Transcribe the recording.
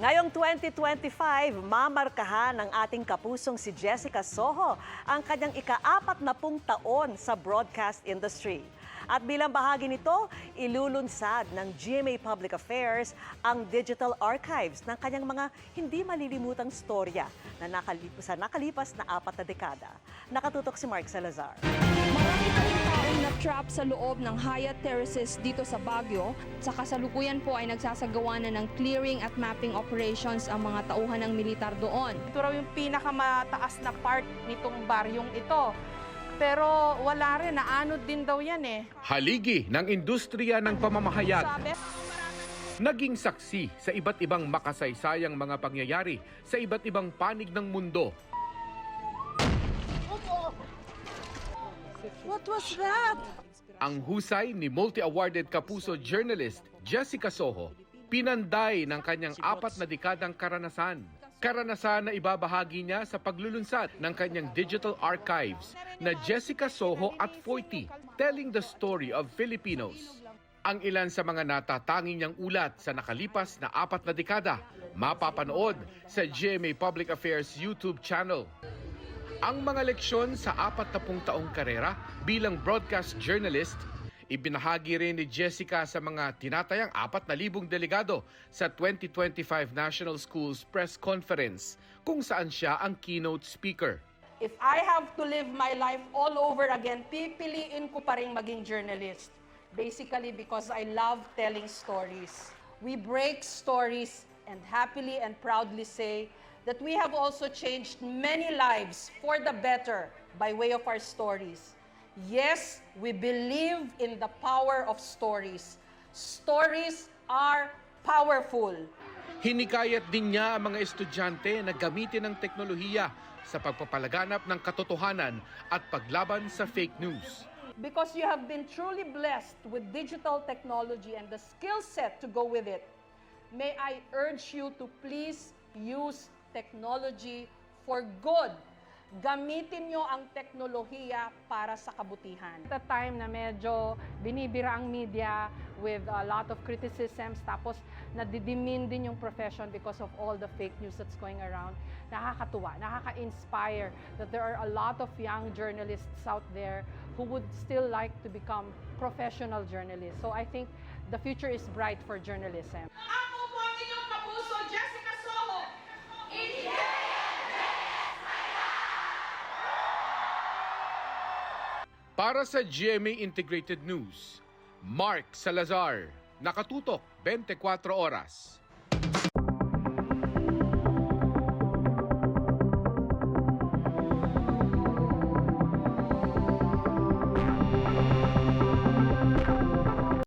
Ngayong 2025, mamarkahan ng ating kapusong si Jessica Soho ang kanyang ika-40 taon sa broadcast industry. At bilang bahagi nito, ilulunsad ng GMA Public Affairs ang digital archives ng kanyang mga hindi malilimutang storya na nakalipas na 4 na dekada. Nakatutok si Mark Salazar. Marami pa rin taong na-trap sa loob ng Hyatt Terraces dito sa Baguio. Sa kasalukuyan po ay nagsasagawa na ng clearing at mapping operations ang mga tauhan ng militar doon. Ito raw yung pinakamataas na part nitong baryong ito. Pero wala rin, naanod din daw yan eh. Haligi ng industriya ng pamamahayag. Sabi, Naging saksi sa iba't ibang makasaysayang mga pangyayari sa iba't ibang panig ng mundo. what was that? Ang husay ni multi-awarded kapuso journalist Jessica Soho, pinanday ng kanyang 4 na dekadang karanasan. Karanasan na ibabahagi niya sa paglulunsad ng kanyang digital archives na Jessica Soho at 40, telling the story of Filipinos. Ang ilan sa mga natatanging niyang ulat sa nakalipas na 4 na dekada, mapapanood sa GMA Public Affairs YouTube channel. Ang mga leksyon sa 40 taong karera bilang broadcast journalist, ibinahagi rin ni Jessica sa mga tinatayang 4,000 delegado sa 2025 National Schools Press Conference, kung saan siya ang keynote speaker. If I have to live my life all over again, pipiliin ko pa rin maging journalist. Basically because I love telling stories. We break stories and happily and proudly say that we have also changed many lives for the better by way of our stories. Yes, we believe in the power of stories. Stories are powerful. Hinikayat din niya ang mga estudyante na gamitin ang teknolohiya sa pagpapalaganap ng katotohanan at paglaban sa fake news. Because you have been truly blessed with digital technology and the skill set to go with it, may I urge you to please use technology for good. Gamitin nyo ang teknolohiya para sa kabutihan. At the time na medyo binibira ang media with a lot of criticisms, tapos nadidimin din yung profession because of all the fake news that's going around, nakakatuwa, nakaka-inspire that there are a lot of young journalists out there who would still like to become professional journalists. So I think the future is bright for journalism. Ako po ang inyong kapuso, Jessica Soho. Para sa GMA Integrated News, Mark Salazar, nakatutok 24 oras.